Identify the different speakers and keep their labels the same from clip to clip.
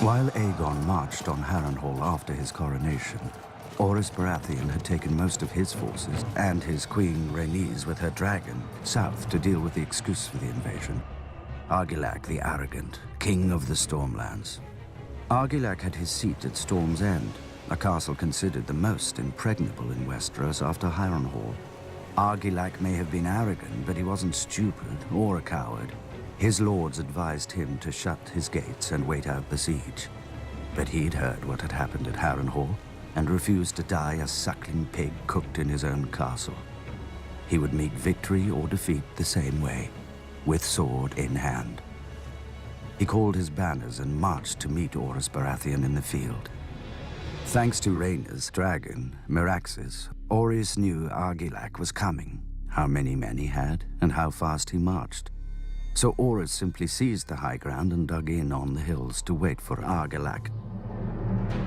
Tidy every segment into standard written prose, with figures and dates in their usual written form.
Speaker 1: While Aegon marched on Harrenhal after his coronation, House Baratheon had taken most of his forces and his queen Rhaenys with her dragon south to deal with the excuse for the invasion. Argilac the Arrogant, king of the Stormlands. Argilac had his seat at Storm's End, a castle considered the most impregnable in Westeros after Harrenhal. Argilac may have been arrogant, but he wasn't stupid or a coward. His lords advised him to shut his gates and wait out the siege. But he'd heard what had happened at Harrenhal and refused to die a suckling pig cooked in his own castle. He would meet victory or defeat the same way, with sword in hand. He called his banners and marched to meet House Baratheon in the field. Thanks to Rhaenyra's dragon, Meraxes, Orys knew Argilac was coming, how many men he had, and how fast he marched. So Orys simply seized the high ground and dug in on the hills to wait for Argilac.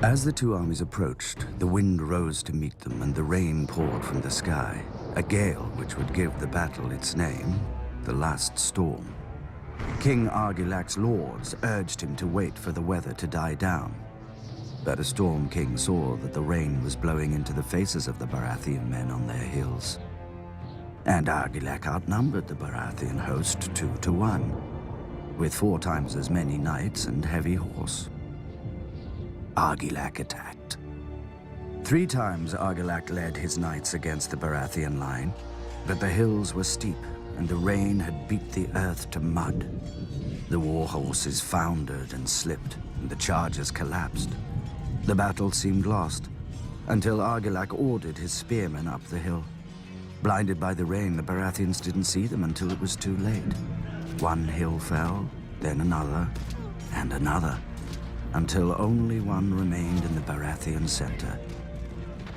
Speaker 1: As the two armies approached, the wind rose to meet them and the rain poured from the sky, a gale which would give the battle its name, the Last Storm. King Argilac's lords urged him to wait for the weather to die down. But a Storm King saw that the rain was blowing into the faces of the Baratheon men on their hills. And Argilac outnumbered the Baratheon host 2-1, with 4 times as many knights and heavy horse. Argilac attacked. 3 times Argilac led his knights against the Baratheon line, but the hills were steep and the rain had beat the earth to mud. The war horses foundered and slipped, and the chargers collapsed. The battle seemed lost, until Argilac ordered his spearmen up the hill. Blinded by the rain, the Baratheons didn't see them until it was too late. One hill fell, then another, and another, until only one remained in the Baratheon center.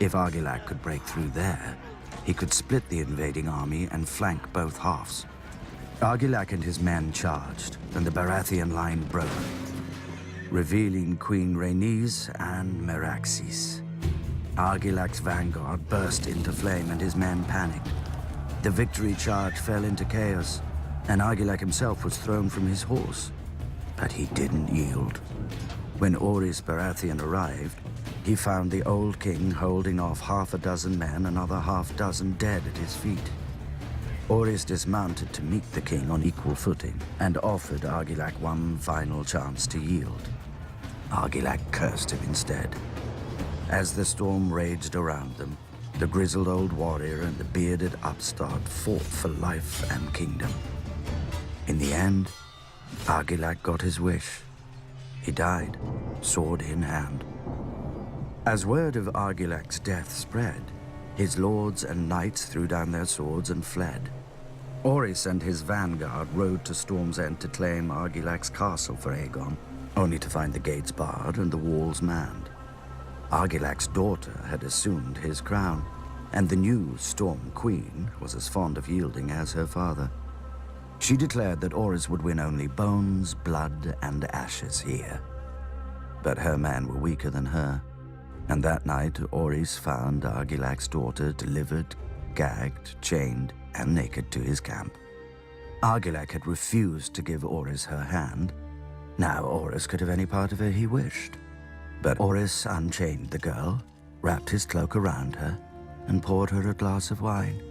Speaker 1: If Argilac could break through there, he could split the invading army and flank both halves. Argilac and his men charged, and the Baratheon line broke, revealing Queen Rhaenys and Meraxes. Argilac's vanguard burst into flame and his men panicked. The victory charge fell into chaos, and Argilac himself was thrown from his horse. But he didn't yield. When House Baratheon arrived, he found the old king holding off 6 men, another 6 dead at his feet. Orys dismounted to meet the king on equal footing and offered Argilac one final chance to yield. Argilac cursed him instead. As the storm raged around them, the grizzled old warrior and the bearded upstart fought for life and kingdom. In the end, Argilac got his wish. He died, sword in hand. As word of Argilac's death spread, his lords and knights threw down their swords and fled. Orys and his vanguard rode to Storm's End to claim Argilac's castle for Aegon, only to find the gates barred and the walls manned. Argilac's daughter had assumed his crown, and the new Storm Queen was as fond of yielding as her father. She declared that Orys would win only bones, blood, and ashes here. But her men were weaker than her, and that night Orys found Argilac's daughter delivered, gagged, chained, and naked to his camp. Argilac had refused to give Orys her hand. Now Orys could have any part of her he wished. But Orys unchained the girl, wrapped his cloak around her, and poured her a glass of wine.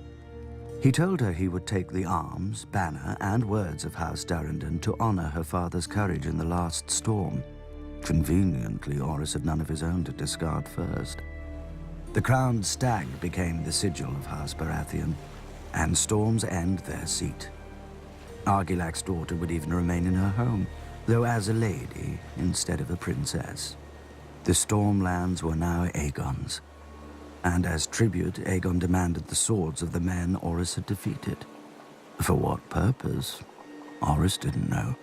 Speaker 1: He told her he would take the arms, banner, and words of House Durrandon to honor her father's courage in the last storm. Conveniently, Orys had none of his own to discard first. The crowned stag became the sigil of House Baratheon, and Storm's End their seat. Argilac's daughter would even remain in her home, though as a lady instead of a princess. The Stormlands were now Aegon's, and as tribute, Aegon demanded the swords of the men Orys had defeated. For what purpose? Orys didn't know.